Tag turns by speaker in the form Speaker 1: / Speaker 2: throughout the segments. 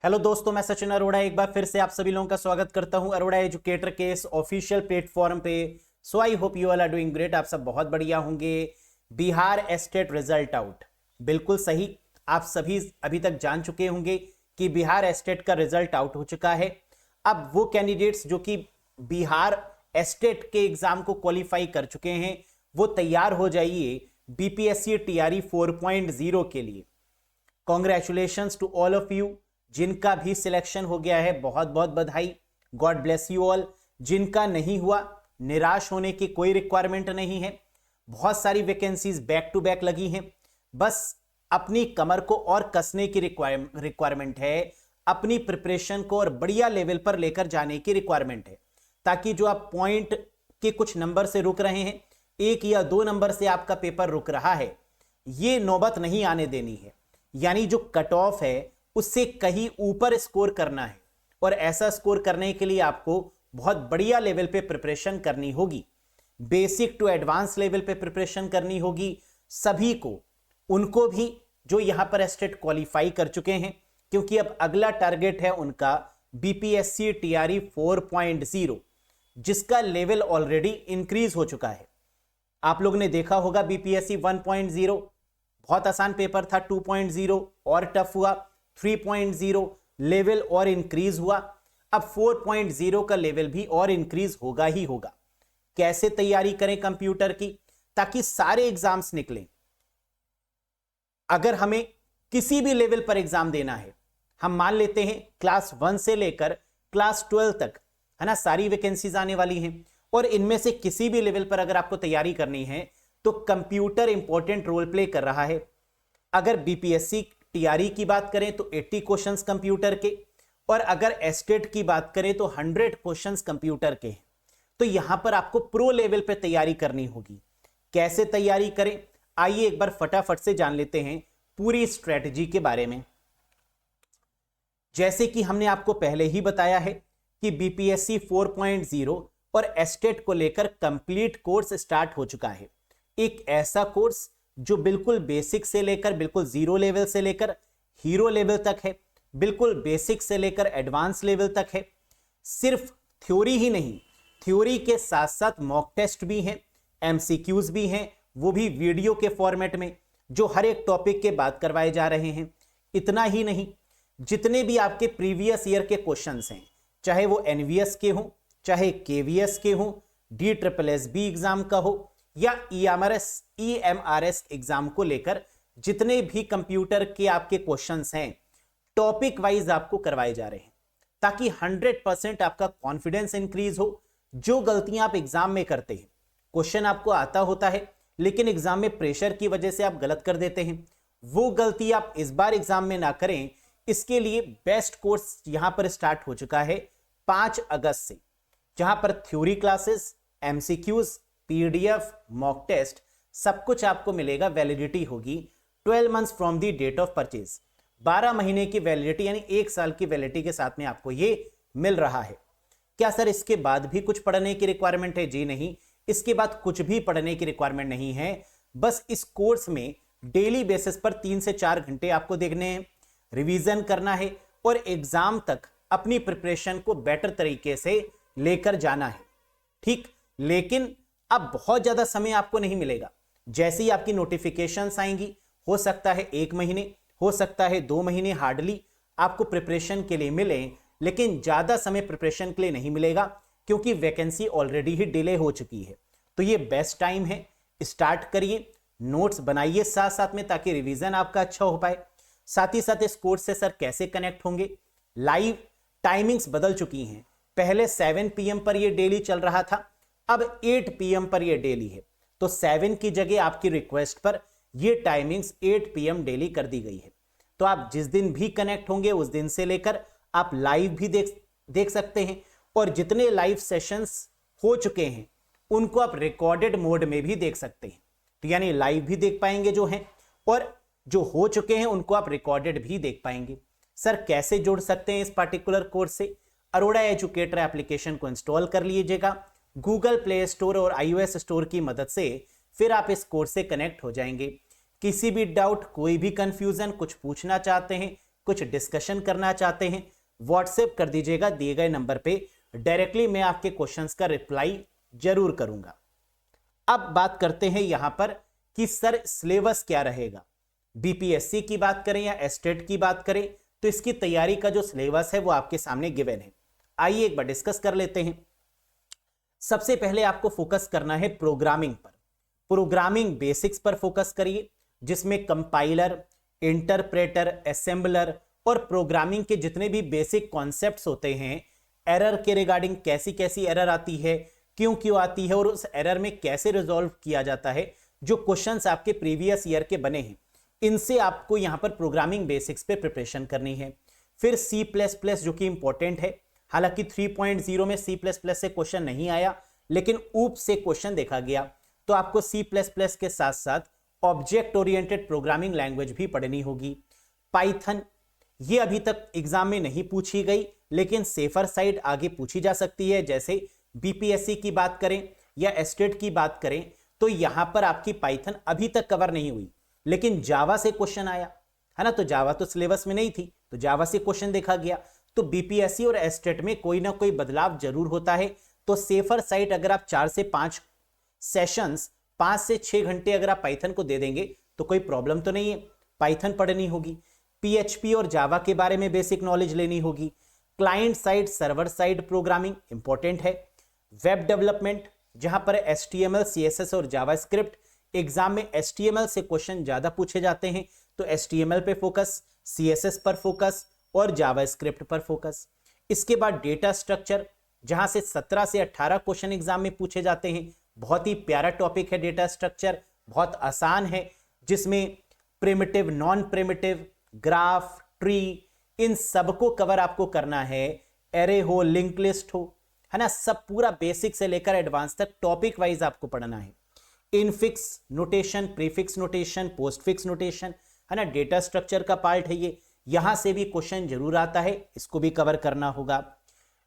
Speaker 1: Hello दोस्तों, मैं सचिन अरोड़ा एक बार फिर से आप सभी लोगों का स्वागत करता हूं अरोड़ा एजुकेटर के इस ऑफिशियल प्लेटफॉर्म पे। So I hope you all are doing great. आप सब बहुत बढ़िया होंगे। बिहार एस्टेट रिजल्ट आउट, बिल्कुल सही। आप सभी अभी तक जान चुके होंगे कि बिहार एस्टेट का रिजल्ट आउट हो चुका है। अब वो कैंडिडेट्स जो कि बिहार एस्टेट के एग्जाम को क्वालिफाई कर चुके हैं वो तैयार हो जाइए बीपीएससी टीआरई 4.0 के लिए। Congratulations to all of you. जिनका भी सिलेक्शन हो गया है बहुत बहुत बधाई, गॉड ब्लेस यू ऑल। जिनका नहीं हुआ, निराश होने की कोई रिक्वायरमेंट नहीं है। बहुत सारी वैकेंसीज बैक टू बैक लगी हैं, बस अपनी कमर को और कसने की रिक्वायरमेंट है। अपनी प्रिपरेशन को और बढ़िया लेवल पर लेकर जाने की रिक्वायरमेंट है, ताकि जो आप पॉइंट के कुछ नंबर से रुक रहे हैं, 1 या 2 नंबर से आपका पेपर रुक रहा है, ये नौबत नहीं आने देनी है। यानी जो कट ऑफ है उससे कहीं ऊपर स्कोर करना है, और ऐसा स्कोर करने के लिए आपको बहुत बढ़िया लेवल पे प्रिपरेशन करनी होगी। बेसिक टू एडवांस लेवल पे प्रिपरेशन करनी होगी सभी को, उनको भी जो यहां पर एस्टेट क्वालिफाई कर चुके हैं, क्योंकि अब अगला टारगेट है उनका बीपीएससी टीआरई 4.0, जिसका लेवल ऑलरेडी इंक्रीज हो चुका है। आप लोग ने देखा होगा बीपीएससी 1.0 बहुत आसान पेपर था, 2.0 और टफ हुआ, 3.0 लेवल और इंक्रीज हुआ, अब 4.0 का लेवल भी और इंक्रीज होगा ही होगा। कैसे तैयारी करें कंप्यूटर की, ताकि सारे एग्जाम्स निकलें। अगर हमें किसी भी लेवल पर एग्जाम देना है, हम मान लेते हैं क्लास 1 से लेकर क्लास 12 तक, है ना, सारी वैकेंसीज आने वाली हैं, और इनमें से किसी भी लेवल पर अगर आपको तैयारी करनी है तो कंप्यूटर इंपॉर्टेंट रोल प्ले कर रहा है। अगर बीपीएससी टीआरई की बात करें तो 80 क्वेश्चंस कंप्यूटर के, और अगर एस्टेट की बात करें तो 100 क्वेश्चंस कंप्यूटर के हैं। तो यहां पर आपको प्रो लेवल पे तैयारी करनी होगी। कैसे तैयारी करें, आइए एक बार फटाफट से जान लेते हैं पूरी स्ट्रेटजी के बारे में। जैसे कि हमने आपको पहले ही बताया है कि बीपीएससी 4.0 और एस्टेट को लेकर कंप्लीट कोर्स स्टार्ट हो चुका है। एक ऐसा कोर्स जो बिल्कुल बेसिक से लेकर बिल्कुल जीरो लेवल से लेकर हीरो लेवल तक है, बिल्कुल बेसिक से लेकर एडवांस लेवल तक है। सिर्फ थ्योरी ही नहीं, थ्योरी के साथ साथ मॉक टेस्ट भी हैं, एमसीक्यूज भी हैं, वो भी वीडियो के फॉर्मेट में, जो हर एक टॉपिक के बाद करवाए जा रहे हैं। इतना ही नहीं, जितने भी आपके प्रीवियस ईयर के क्वेश्चंस हैं, चाहे वो एनवीएस के हों, चाहे केवीएस के हों, DSSB एग्जाम का हो, या ईएमआरएस एग्जाम को लेकर जितने भी कंप्यूटर के आपके क्वेश्चंस हैं, टॉपिक वाइज आपको करवाए जा रहे हैं, ताकि 100% आपका कॉन्फिडेंस इंक्रीज हो। जो गलतियां आप एग्जाम में करते हैं, क्वेश्चन आपको आता होता है लेकिन एग्जाम में प्रेशर की वजह से आप गलत कर देते हैं, वो गलती आप इस बार एग्जाम में ना करें। इसके लिए बेस्ट कोर्स यहां पर स्टार्ट हो चुका है 5 अगस्त से, जहां पर theory classes, MCQs, PDF, mock test, सब कुछ आपको मिलेगा। वैलिडिटी होगी 12 months from the date of purchase, 12 महीने की वैलिडिटी, यानी 1 साल की वैलिडिटी के साथ में आपको ये मिल रहा है। क्या सर इसके बाद भी कुछ पढ़ने की रिक्वायरमेंट है? जी नहीं, इसके बाद कुछ भी पढ़ने की रिक्वायरमेंट नहीं है। बस इस कोर्स में डेली बेसिस पर 3 से 4 घंटे आपको देखने हैं, रिवीजन करना है, और एग्जाम तक अपनी प्रिपरेशन को बेटर तरीके से लेकर जाना है। ठीक, लेकिन अब बहुत ज्यादा समय आपको नहीं मिलेगा। जैसे ही आपकी नोटिफिकेशंस आएंगी, हो सकता है 1 महीने, हो सकता है 2 महीने हार्डली आपको प्रिपरेशन के लिए मिले, लेकिन ज्यादा समय प्रिपरेशन के लिए नहीं मिलेगा, क्योंकि वैकेंसी ऑलरेडी ही डिले हो चुकी है। तो ये बेस्ट टाइम है, स्टार्ट करिए, नोट्स बनाइए साथ साथ में, ताकि रिवीजन आपका अच्छा हो पाए। साथ ही साथ इस कोर्स से सर कैसे कनेक्ट होंगे, लाइव टाइमिंग्स बदल चुकी हैं। पहले 7 PM पर यह डेली चल रहा था, अब 8 PM पर यह डेली है। तो 7 की जगह आपकी रिक्वेस्ट पर यह टाइमिंग्स 8 PM डेली कर दी गई है। तो आप जिस दिन भी कनेक्ट होंगे उस दिन से लेकर आप लाइव भी देख सकते हैं, और जितने लाइव सेशंस हो चुके हैं उनको आप रिकॉर्डेड मोड में भी देख सकते हैं। तो यानी लाइव भी देख पाएंगे जो हैं, और जो हो चुके हैं उनको आप रिकॉर्डेड भी देख पाएंगे। सर कैसे जुड़ सकते हैं इस पर्टिकुलर कोर्स से? अरोड़ा एजुकेटर एप्लीकेशन को इंस्टॉल कर लीजिएगा गूगल प्ले स्टोर और iOS स्टोर की मदद से, फिर आप इस कोर्स से कनेक्ट हो जाएंगे। किसी भी डाउट, कोई भी कंफ्यूजन, कुछ पूछना चाहते हैं, कुछ डिस्कशन करना चाहते हैं, व्हाट्सएप कर दीजिएगा दिए गए नंबर पे, डायरेक्टली मैं आपके क्वेश्चंस का रिप्लाई जरूर करूंगा। अब बात करते हैं यहां पर कि सर सिलेबस क्या रहेगा। बीपीएससी की बात करें या एस्टेट की बात करें तो इसकी तैयारी का जो सिलेबस है वो आपके सामने गिवन है। आइए एक बार डिस्कस कर लेते हैं। सबसे पहले आपको फोकस करना है प्रोग्रामिंग पर। प्रोग्रामिंग बेसिक्स पर फोकस करिए, जिसमें कंपाइलर, इंटरप्रेटर, असेंबलर और प्रोग्रामिंग के जितने भी बेसिक कॉन्सेप्ट्स होते हैं, एरर के रिगार्डिंग कैसी कैसी एरर आती है, क्यों क्यों आती है और उस एरर में कैसे रिजॉल्व किया जाता है, जो क्वेश्चंस आपके प्रीवियस ईयर के बने हैं, इनसे आपको यहां पर प्रोग्रामिंग बेसिक्स पे प्रिपरेशन करनी है। फिर C++ जो कि इंपॉर्टेंट है, हालांकि 3.0 में C++ से क्वेश्चन नहीं आया, लेकिन ऊप से क्वेश्चन देखा गया, तो आपको C++ के साथ साथ ऑब्जेक्ट ओरिएंटेड प्रोग्रामिंग लैंग्वेज भी पढ़नी होगी। पाइथन, ये अभी तक एग्जाम में नहीं पूछी गई, लेकिन सेफर साइड आगे पूछी जा सकती है। जैसे बीपीएससी की बात करें या एस्टेट की बात करें तो यहां पर आपकी पाइथन अभी तक कवर नहीं हुई, लेकिन जावा से क्वेश्चन आया है ना, तो जावा तो सिलेबस में नहीं थी, तो जावा से क्वेश्चन देखा गया। तो बीपीएससी और एस्टेट में कोई ना कोई बदलाव जरूर होता है। तो सेफर साइड अगर आप 4 से 5 सेशंस, 5 से 6 घंटे अगर आप पाइथन को दे देंगे तो कोई प्रॉब्लम तो नहीं है। पाइथन पढ़नी होगी, पीएचपी और जावा के बारे में बेसिक नॉलेज लेनी होगी, client side server side programming important है, वेब डेवलपमेंट जहां पर HTML, CSS और जावास्क्रिप्ट, एग्जाम में HTML से क्वेश्चन ज्यादा पूछे जाते हैं, तो HTML पे फोकस, CSS पर फोकस और जावास्क्रिप्ट पर फोकस। इसके बाद डेटा स्ट्रक्चर, जहां से 17 से 18 क्वेश्चन एग्जाम में पूछे जाते हैं। बहुत ही प्यारा टॉपिक है डेटा स्ट्रक्चर, बहुत आसान है, जिसमें primitive, non primitive, graph, tree, इन सबको कवर आपको करना है। एरे हो, लिंक लिस्ट हो, है ना, सब पूरा बेसिक से लेकर एडवांस तक टॉपिक वाइज आपको पढ़ना है। Infix notation, prefix notation, postfix notation, है ना, डेटा स्ट्रक्चर का पार्ट है ये, यहां से भी क्वेश्चन जरूर आता है, इसको भी कवर करना होगा।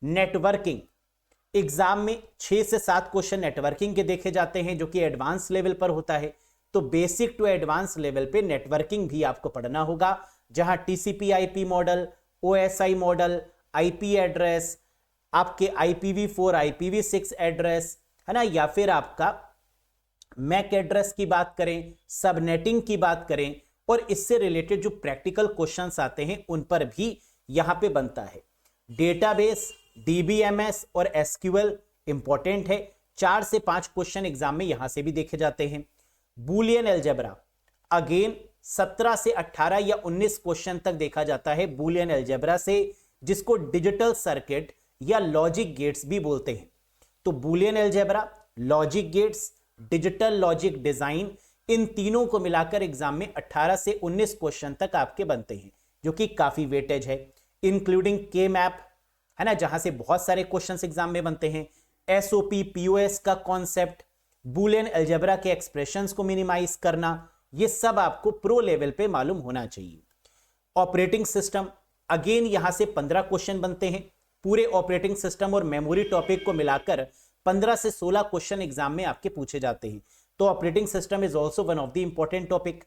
Speaker 1: नेटवर्किंग, एग्जाम में 6 से 7 क्वेश्चन नेटवर्किंग के देखे जाते हैं, जो कि एडवांस लेवल पर होता है। तो बेसिक टू एडवांस लेवल पे नेटवर्किंग भी आपको पढ़ना होगा, जहां TCP/IP model, OSI model, IP address, आपके IPv4, IPv6 एड्रेस, है ना, या फिर आपका मैक एड्रेस की बात करें, सबनेटिंग की बात करें, और इससे रिलेटेड जो प्रैक्टिकल क्वेश्चंस आते हैं उन पर भी यहां पे बनता है। डेटाबेस, DBMS और SQL इंपॉर्टेंट है, 4 से 5 क्वेश्चन एग्जाम में यहां से भी देखे जाते हैं। बूलियन अलजेब्रा, अगेन 17 से 18 या 19 क्वेश्चन तक देखा जाता है बूलियन अलजेब्रा से, जिसको डिजिटल सर्किट या लॉजिक गेट्स भी बोलते हैं। तो Boolean algebra, logic gates, digital logic design, इन तीनों को मिलाकर एग्जाम में 18 से 19 क्वेश्चन तक आपके बनते हैं, जो कि काफी वेटेज है। इंक्लूडिंग के मैप, है ना, जहां से बहुत सारे क्वेश्चंस एग्जाम में बनते हैं। SOP, POS का कॉन्सेप्ट, बूलियन अलजेब्रा के एक्सप्रेशंस को मिनिमाइज करना, ये सब आपको प्रो लेवल पे मालूम होना चाहिए। ऑपरेटिंग सिस्टम, अगेन यहां से 15 क्वेश्चन बनते हैं। पूरे ऑपरेटिंग सिस्टम और मेमोरी टॉपिक को मिलाकर 15 से 16 क्वेश्चन एग्जाम में आपके पूछे जाते हैं। तो operating system is also one of the important topic.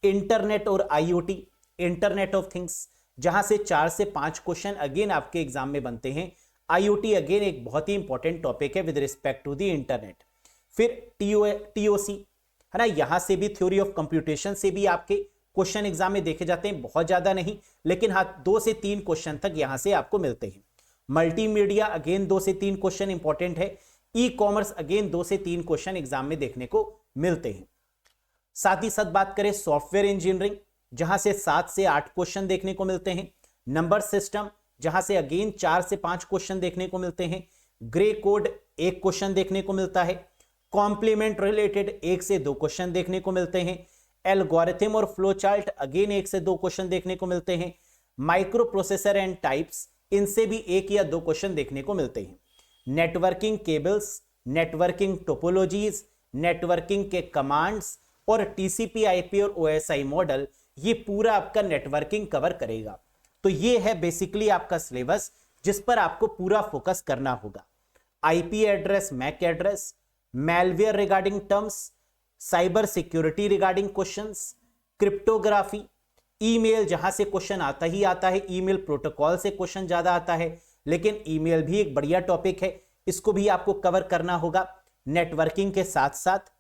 Speaker 1: Internet और IoT, इंटरनेट ऑफ थिंग्स, जहां से 4 से 5 क्वेश्चन अगेन आपके एग्जाम में बनते हैं। IoT अगेन एक बहुत ही इंपॉर्टेंट टॉपिक है with respect to the internet. फिर TOC, है ना, यहां से भी थ्योरी ऑफ कंप्यूटेशन से भी आपके क्वेश्चन एग्जाम में देखे जाते हैं, बहुत ज्यादा नहीं, लेकिन हाँ 2 से 3 क्वेश्चन तक यहां से आपको मिलते हैं। मल्टीमीडिया, अगेन 2 से 3 क्वेश्चन इंपॉर्टेंट है। ई-कॉमर्स, अगेन 2 से 3 क्वेश्चन एग्जाम में देखने को मिलते हैं। साथ ही साथ बात करें सॉफ्टवेयर इंजीनियरिंग, जहां से 7 से 8 क्वेश्चन देखने को मिलते हैं। नंबर सिस्टम, जहां से अगेन 4 से 5 क्वेश्चन देखने को मिलते हैं। ग्रे कोड, 1 क्वेश्चन देखने को मिलता है। कॉम्प्लीमेंट रिलेटेड 1 से 2 क्वेश्चन देखने को मिलते हैं। एल्गोरिथम और फ्लो चार्ट, अगेन 1 से 2 क्वेश्चन देखने को मिलते हैं। माइक्रो प्रोसेसर एंड टाइप्स, इनसे भी 1 या 2 क्वेश्चन देखने को मिलते हैं। Networking cables, networking topologies, networking के कमांड्स और TCP/IP और OSI मॉडल, ये पूरा आपका नेटवर्किंग कवर करेगा। तो ये है बेसिकली आपका सिलेबस, जिस पर आपको पूरा फोकस करना होगा। IP address, MAC address, malware regarding terms, cyber security regarding questions, cryptography, email जहां से क्वेश्चन आता ही आता है, ईमेल प्रोटोकॉल से क्वेश्चन ज्यादा आता है, लेकिन ईमेल भी एक बढ़िया टॉपिक है, इसको भी आपको कवर करना होगा। नेटवर्किंग के साथ साथ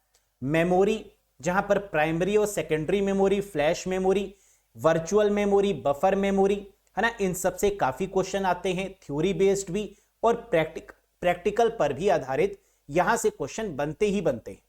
Speaker 1: मेमोरी, जहां पर प्राइमरी और secondary memory, flash memory, virtual memory, buffer memory, है ना, इन सब से काफी क्वेश्चन आते हैं, थ्योरी बेस्ड भी और प्रैक्टिकल पर भी आधारित यहां से क्वेश्चन बनते ही बनते हैं।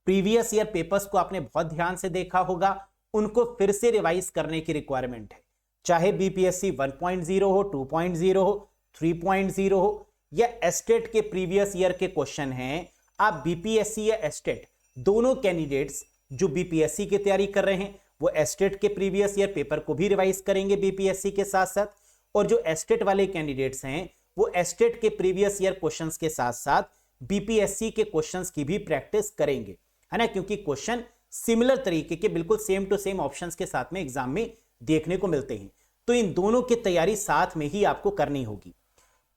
Speaker 1: प्रीवियस ईयर पेपर्स को आपने बहुत ध्यान से देखा होगा, उनको फिर से रिवाइज करने की रिक्वायरमेंट है, चाहे बीपीएससी 1.0 हो, 2.0 हो, 3.0 हो, या एस्टेट के प्रीवियस ईयर के क्वेश्चन हैं। आप बीपीएससी या एस्टेट दोनों कैंडिडेट्स जो बीपीएससी की तैयारी कर रहे हैं वो एस्टेट के प्रीवियस ईयर पेपर को भी रिवाइज करेंगे बीपीएससी के साथ साथ, और जो एस्टेट वाले कैंडिडेट्स हैं वो एस्टेट के प्रीवियस ईयर क्वेश्चंस के साथ साथ बीपीएससी के क्वेश्चंस की भी प्रैक्टिस करेंगे, है ना, क्योंकि क्वेश्चन सिमिलर तरीके के बिल्कुल सेम टू सेम ऑप्शंस के साथ में एग्जाम में देखने को मिलते हैं। तो इन दोनों की तैयारी साथ में ही आपको करनी होगी।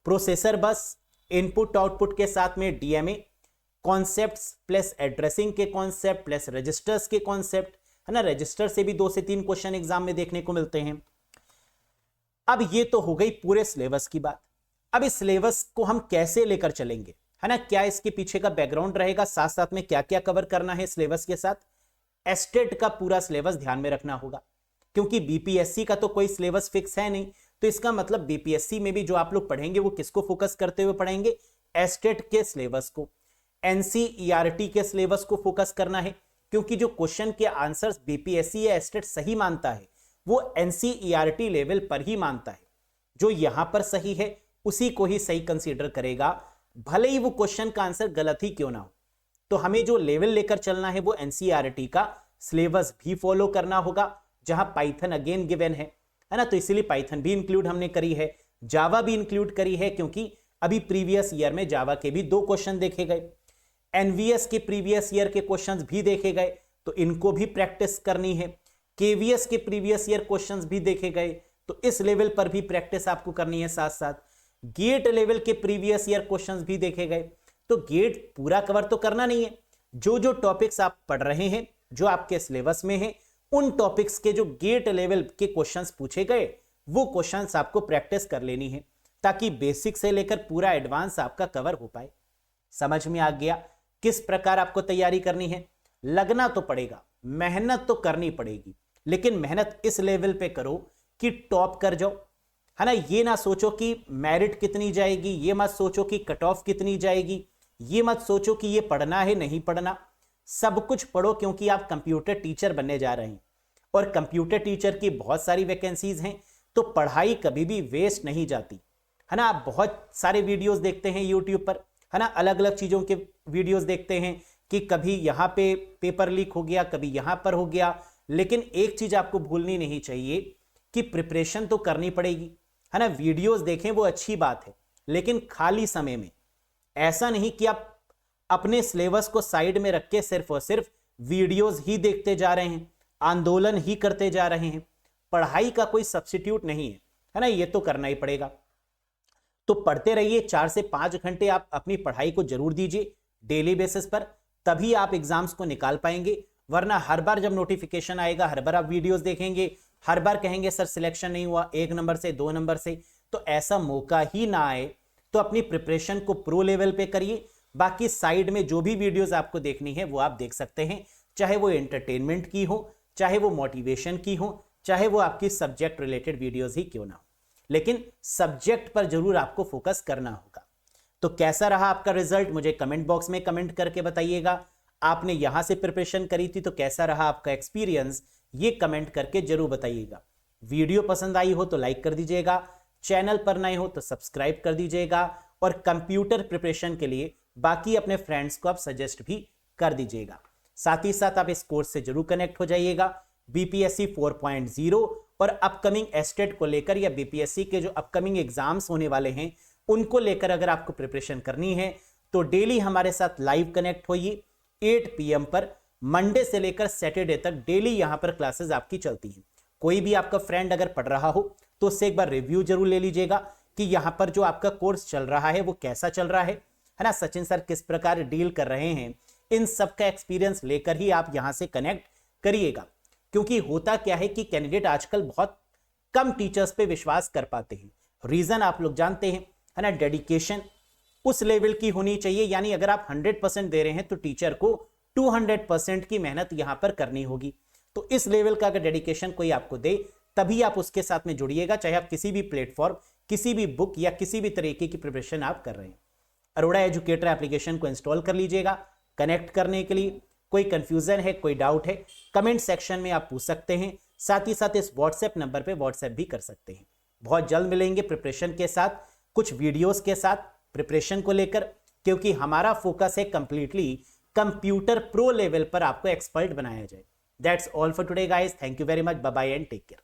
Speaker 1: प्रोसेसर बस, इनपुट आउटपुट के साथ में डीएमए, कॉन्सेप्ट्स प्लस एड्रेसिंग के कॉन्सेप्ट प्लस रजिस्टर्स के कॉन्सेप्ट, है ना, रजिस्टर से भी 2 से 3 क्वेश्चन एग्जाम में देखने को मिलते हैं। अब ये तो हो गई पूरे सिलेबस की बात। अब इस सिलेबस को हम कैसे लेकर चलेंगे, है ना, क्या इसके पीछे का बैकग्राउंड रहेगा, साथ साथ में क्या क्या कवर करना है सिलेबस के साथ। एस्टेट का पूरा सिलेबस ध्यान में रखना होगा, क्योंकि बीपीएससी का तो कोई सिलेबस फिक्स है नहीं, तो इसका मतलब बीपीएससी में भी जो आप लोग पढ़ेंगे वो किसको फोकस करते हुए पढ़ेंगे, एस्टेट के सिलेबस को। एनसीईआरटी के सिलेबस को फोकस करना है, क्योंकि जो क्वेश्चन के आंसर्स बीपीएससी या एस्टेट सही मानता है वो एनसीईआरटी लेवल पर ही मानता है। जो यहां पर सही है उसी को ही सही कंसीडर करेगा, भले ही वो क्वेश्चन का आंसर गलत ही क्यों ना हो। तो हमें जो लेवल लेकर चलना है वो एनसीईआरटी का सिलेबस भी फॉलो करना होगा, जहां पाइथन अगेन गिवन है ना, तो इसीलिए पाइथन भी इंक्लूड हमने करी है, जावा भी इंक्लूड करी है, क्योंकि अभी प्रीवियस ईयर में जावा के भी 2 क्वेश्चन देखे गए, एनवीएस के प्रीवियस ईयर के क्वेश्चंस भी देखे गए, तो इनको भी प्रैक्टिस करनी है। केवीएस के प्रीवियस ईयर क्वेश्चंस भी देखे गए, तो इस लेवल पर भी प्रैक्टिस आपको करनी है। साथ साथ गेट लेवल के प्रीवियस ईयर क्वेश्चंस भी देखे गए, तो गेट पूरा कवर तो करना नहीं है, जो जो टॉपिक्स आप पढ़ रहे हैं जो आपके सिलेबस में है उन टॉपिक्स के जो गेट लेवल के क्वेश्चंस पूछे गए वो क्वेश्चंस आपको प्रैक्टिस कर लेनी है, ताकि बेसिक से लेकर पूरा एडवांस आपका कवर हो पाए। समझ में आ गया किस प्रकार आपको तैयारी करनी है। लगना तो पड़ेगा, मेहनत तो करनी पड़ेगी, लेकिन मेहनत इस लेवल पे करो कि टॉप कर जाओ, है ना। ये ना सोचो कि मेरिट कितनी जाएगी, ये मत सोचो कि कट ऑफ कितनी जाएगी, ये मत सोचो कि ये पढ़ना है नहीं पढ़ना। सब कुछ पढ़ो, क्योंकि आप कंप्यूटर टीचर बनने जा रहे हैं और कंप्यूटर टीचर की बहुत सारी वैकेंसीज हैं, तो पढ़ाई कभी भी वेस्ट नहीं जाती, है ना। आप बहुत सारे वीडियोस देखते हैं यूट्यूब पर, है ना, अलग अलग चीजों के वीडियोस देखते हैं कि कभी यहां पे पेपर लीक हो गया, कभी यहां पर हो गया, लेकिन एक चीज आपको भूलनी नहीं चाहिए कि प्रिपरेशन तो करनी पड़ेगी, है ना। वीडियोस देखें वो अच्छी बात है, लेकिन खाली समय में ऐसा नहीं कि आप अपने सिलेबस को साइड में रख के सिर्फ और सिर्फ वीडियोस ही देखते जा रहे हैं, आंदोलन ही करते जा रहे हैं। पढ़ाई का कोई सब्स्टिट्यूट नहीं है ना, ये तो करना ही पड़ेगा। तो पढ़ते रहिए, 4 से 5 घंटे आप अपनी पढ़ाई को जरूर दीजिए डेली बेसिस पर, तभी आप एग्जाम्स को निकाल पाएंगे। वरना हर बार जब नोटिफिकेशन आएगा हर बार आप वीडियोस देखेंगे, हर बार कहेंगे सर सिलेक्शन नहीं हुआ 1 नंबर से 2 नंबर से, तो ऐसा मौका ही ना आए। तो अपनी प्रिपरेशन को प्रो लेवल पे करिए, बाकी साइड में जो भी वीडियोस आपको देखनी है वो आप देख सकते हैं, चाहे वो एंटरटेनमेंट की हो, चाहे वो मोटिवेशन की हो, चाहे वो आपकी सब्जेक्ट रिलेटेड वीडियोस ही क्यों ना हो, लेकिन सब्जेक्ट पर जरूर आपको फोकस करना होगा। तो कैसा रहा आपका रिजल्ट मुझे कमेंट बॉक्स में कमेंट करके बताइएगा। आपने यहां से प्रिपरेशन करी थी तो कैसा रहा आपका एक्सपीरियंस, ये कमेंट करके जरूर बताइएगा। वीडियो पसंद आई हो तो लाइक कर दीजिएगा, चैनल पर नए हो तो सब्सक्राइब कर दीजिएगा, और कंप्यूटर प्रिपरेशन के लिए बाकी अपने फ्रेंड्स को आप सजेस्ट भी कर दीजिएगा। साथ ही साथ आप इस कोर्स से जरूर कनेक्ट हो जाइएगा। बीपीएससी 4.0 और अपकमिंग एस्टेट को लेकर, या बीपीएससी के जो अपकमिंग एग्जाम्स होने वाले हैं उनको लेकर अगर आपको प्रिपरेशन करनी है तो डेली हमारे साथ लाइव कनेक्ट होइए 8 PM पर, मंडे से लेकर सैटरडे तक डेली यहां पर क्लासेस आपकी चलती हैं। कोई भी आपका फ्रेंड अगर पढ़ रहा हो तो उससे एक बार रिव्यू जरूर ले लीजिएगा कि यहां पर जो आपका कोर्स चल रहा है वो कैसा चल रहा है ना, सचिन सर किस प्रकार डील कर रहे हैं, इन सब का एक्सपीरियंस लेकर ही आप यहां से कनेक्ट करिएगा। क्योंकि होता क्या है कि कैंडिडेट आजकल बहुत कम टीचर्स पे विश्वास कर पाते हैं। रीजन आप लोग जानते हैं, है ना, डेडिकेशन उस लेवल की होनी चाहिए, यानी अगर आप 100% दे रहे हैं तो टीचर को 200% की मेहनत यहां पर करनी होगी। तो इस लेवल का अगर डेडिकेशन कोई आपको दे तभी आप उसके साथ में जुड़िएगा, चाहे आप किसी भी प्लेटफॉर्म, किसी भी बुक या किसी भी तरीके की प्रिपरेशन आप कर रहे हैं। अरोड़ा एजुकेटर एप्लीकेशन को इंस्टॉल कर लीजिएगा। कनेक्ट करने के लिए कोई कंफ्यूजन है, कोई डाउट है, कमेंट सेक्शन में आप पूछ सकते हैं। साथ ही साथ इस व्हाट्सएप नंबर पे व्हाट्सएप भी कर सकते हैं। बहुत जल्द मिलेंगे प्रिपरेशन के साथ, कुछ वीडियोस के साथ प्रिपरेशन को लेकर, क्योंकि हमारा फोकस है कंप्लीटली कंप्यूटर प्रो लेवल पर आपको एक्सपर्ट बनाया जाए। That's all for today guys, thank you very much, bye bye and take care.